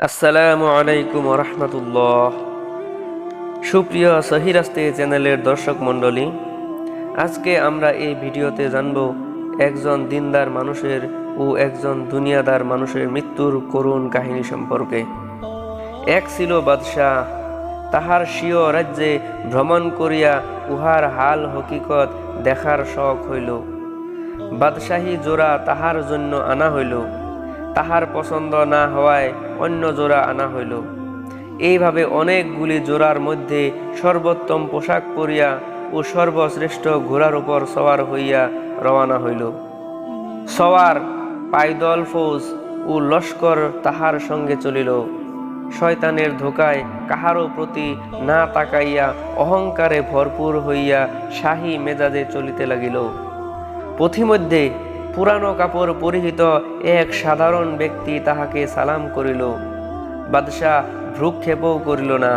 আসসালামু আলাইকুম রহমতুল্লাহ। সুপ্রিয় সহি রাস্তে চ্যানেলের দর্শক মণ্ডলী, আজকে আমরা এই ভিডিওতে জানব একজন দিনদার মানুষের ও একজন দুনিয়াদার মানুষের মৃত্যুর করুণ কাহিনী সম্পর্কে। এক ছিল বাদশাহ, তাহার স্বীয় রাজ্যে ভ্রমণ করিয়া উহার হাল হকিকত দেখার শখ হইল। বাদশাহী জোড়া তাহার জন্য আনা হইল, তাহার পছন্দ না হওয়ায় অন্য জোড়া আনা হইল। এইভাবে অনেকগুলি জোড়ার মধ্যে সর্বোত্তম পোশাক পরিয়া ও সর্বশ্রেষ্ঠ ঘোড়ার উপর সওয়ার হইয়া রওয়ানা হইল। সওয়ার, পাইদল ফৌজ ও লস্কর তাহার সঙ্গে চলিল। শয়তানের ধোকায় কাহারও প্রতি না তাকাইয়া অহংকারে ভরপুর হইয়া শাহী মেজাজে চলিতে লাগিল। পথিমধ্যে পুরানো কাপড় পরিহিত এক সাধারণ ব্যক্তি তাহাকে সালাম করিল। বাদশাহ ভ্রুক্ষেপও করিল না।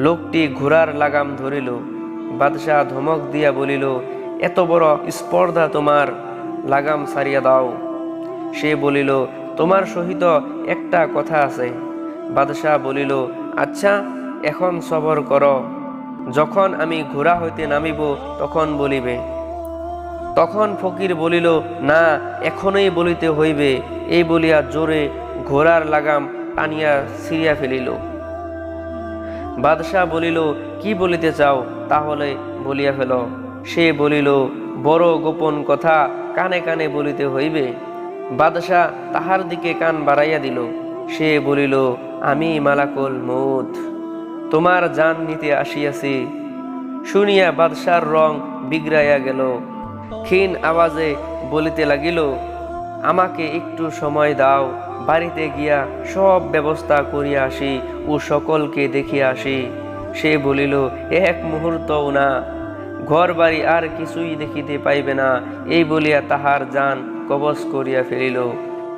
লোকটি ঘোড়ার লাগাম ধরিল। বাদশাহ ধমক দিয়া বলিল, এত বড় স্পর্ধা তোমার, লাগাম সারিয়া দাও। সে বলিল, তোমার সহিত একটা কথা আছে। বাদশাহ বলিল, আচ্ছা, এখন সবর কর, যখন আমি ঘোড়া হইতে নামিব তখন বলিবে। তখন ফকির বলিল, না, এখনই বলিতে হইবে। এই বলিয়া জোরে ঘোড়ার লাগাম টানিয়া ছিঁড়িয়া ফেলিল। বাদশাহ বলিল, কি বলিতে চাও, তাহলে বলিয়া ফেল। সে বলিল, বড় গোপন কথা, কানে কানে বলিতে হইবে। বাদশাহ তাহার দিকে কান বাড়াইয়া দিল। সে বলিল, আমি মালাকুল মউত, তোমার জান নিতে আসিয়াছি। শুনিয়া বাদশার রং বিগড়াইয়া গেল। ক্ষীণ আওয়াজে বলিতে লাগিল, আমাকে একটু সময় দাও, বাড়িতে গিয়া সব ব্যবস্থা করিয়া আসি ও সকলকে দেখিয়া আসি। সে বলিল, এক মুহূর্তও না, ঘর বাড়ি আর কিছুই দেখিতে পাইবে না। এই বলিয়া তাহার জান কবজ করিয়া ফেলিল।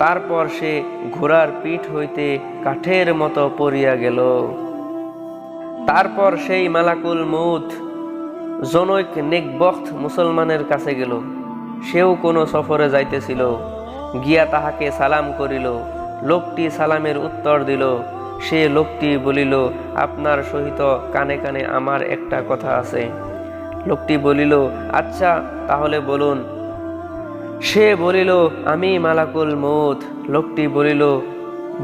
তারপর সে ঘোড়ার পিঠ হইতে কাঠের মতো পড়িয়া গেল। তারপর সেই মালাকুল মউত জনৈক নেকবখ্ত মুসলমানের কাছে গেল। সেও কোনো সফরে যাইতেছিল। গিয়া তাহাকে সালাম করিল। লোকটি সালামের উত্তর দিল। সে লোকটি বলিল, আপনার সহিত কানে কানে আমার একটা কথা আছে। লোকটি বলিল, আচ্ছা, তাহলে বলুন। সে বলিল, আমি মালাকুল মউত। লোকটি বলিল,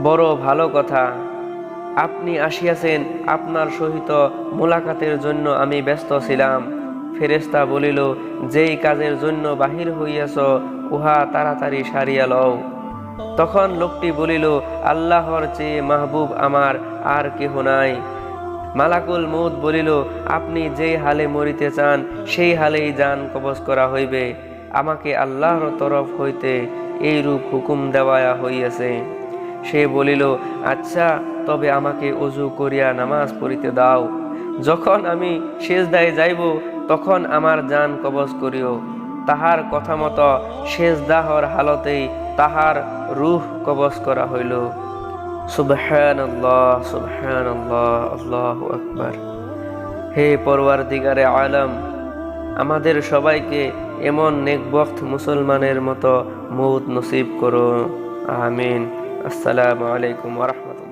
বড় ভালো কথা, আপনি আসিয়াছেন, আপনার সহিত মোলাকাতের জন্য আমি ব্যস্ত ছিলাম। ফেরেশতা বলিল, যেই কাজের জন্য বাহির হইয়াছ উহা তাড়াতাড়ি সারিয়া লও। তখন লোকটি বলিল, আল্লাহর চেয়ে মাহবুব আমার আর কেহ নাই। মালাকুল মউত বলিল, আপনি যেই হালে মরিতে চান সেই হালেই জান কবজ করা হইবে। আমাকে আল্লাহর তরফ হইতে এইরূপ হুকুম দেওয়া হইয়াছে। সে বলিল, আচ্ছা, তবে আমাকে ওযু করিয়া নামাজ পড়িতে দাও। যখন আমি সেজদায় যাইব তখন আমার জান কবজ করিও। তাহার কথা মতো সেজদাহর হালতেই তাহার রূহ কবজ করা হইল। সুবহানাল্লাহ, সুবহানাল্লাহ, আল্লাহু আকবার। হে পরওয়ারদিগারে আলম, আমাদের সবাইকে এমন নেকবখ্ত মুসলমানের মতো মউত নসিব করো, আমিন। আসসালামু আলাইকুম ওয়া রাহমাতুল্লাহ।